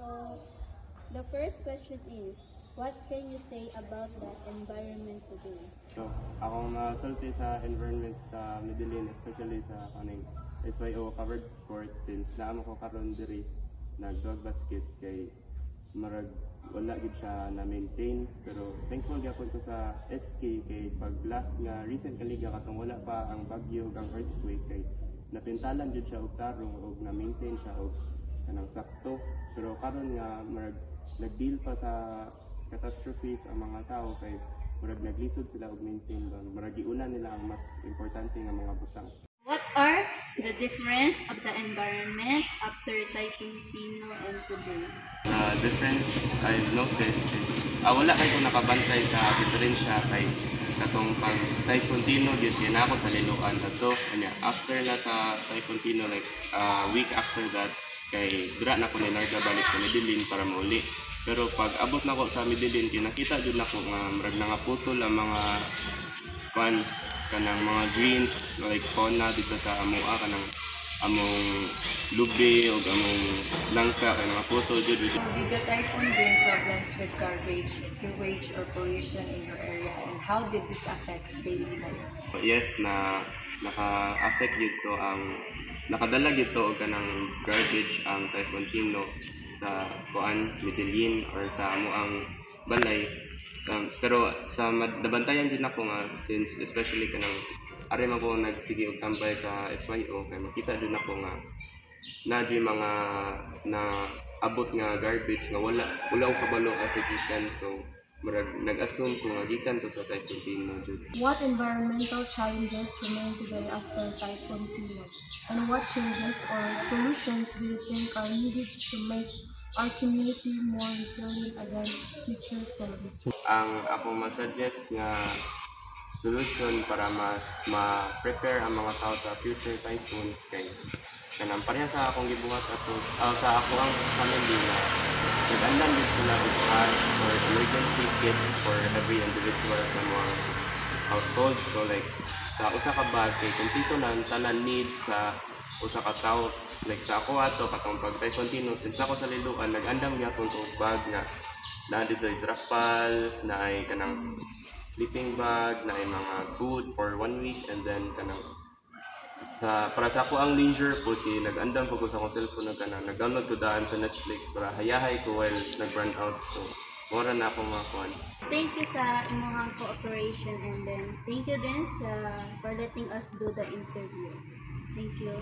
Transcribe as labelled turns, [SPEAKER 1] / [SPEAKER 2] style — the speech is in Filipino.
[SPEAKER 1] So, the first question is, what can you say about the environment today?
[SPEAKER 2] So, ako masulti sa environment sa Medellin, especially sa kaning SYO covered court since naamo ko karon diri nag-dog basket kay marag wala gid siya na maintain, pero thankful gyapon ko sa SK kay pag last nga recent kaliga katong wala pa ang bagyo ug ang earthquake kay napintalan jud siya og tarong ug na maintain siya og kanang sakto, pero karon nga marag nag-deal pa sa catastrophes ang mga tao kay murag naglisod sila og maintain doon, marag giuna nila ang mas importante nga mga butang.
[SPEAKER 1] What are the difference of the environment after Typhoon Tino and today?
[SPEAKER 2] Difference I've noticed is wala kay kung nakabantay sa diferensya kay katong pag Typhoon Tino dito na ako sa Liloan ato kanya after na sa Typhoon Tino like week after that kay dira na ko nilarga balik sa Medellin para mauli, pero pag abot na ko sa Medellin kinakita jud nako nga murag nangaputol ang mga kanang mga greens like fauna dito sa amoa kanang among lubi o among langka kay mga putol jud.
[SPEAKER 3] Did the typhoon bring problems with garbage, sewage, or pollution in your area, and how did this affect daily life?
[SPEAKER 2] Yes, na naka-affect dito ang nakadala dito og kanang garbage ang Typhoon Tino sa Medellin or sa amoang balay. Pero sa nabantayan din ako nga since especially kanang ari man ko nagsige og tambay sa SYO kay makita din ako nga na di mga na abot nga garbage nga wala og kabalo kasi gikan, so murag nag-assume ko nga gikan to sa Typhoon Tino jud.
[SPEAKER 4] What environmental challenges remain today after Typhoon Tino? And what changes or solutions do you think are needed to make our community more resilient against future storms?
[SPEAKER 2] Ang ako masuggest nga solution para mas ma-prepare ang mga tao sa future typhoons kay kanang pareha sa akong gibuhat ato sa ako ang family na nag-andam din sila og cards or emergency kits for every individual sa mga household. So like sa usa ka bag kay kumpleto na ang tanan needs sa usa ka tawo. Like sa ako ato katong pag Typhoon Tino since ako sa Liloan nag-andam gyapon og bag nga na dito ay trapal, na ay kanang sleeping bag, na ay mga food for 1 week, and then kanang para sa ako ang leisure po nag-andam ko sa akong cellphone na kanang nag-download ko daan sa Netflix para hayahay ko while nag-run out, so mora na akong makuan.
[SPEAKER 1] Thank you sa inyong cooperation, and then thank you din for letting us do the interview. Thank you.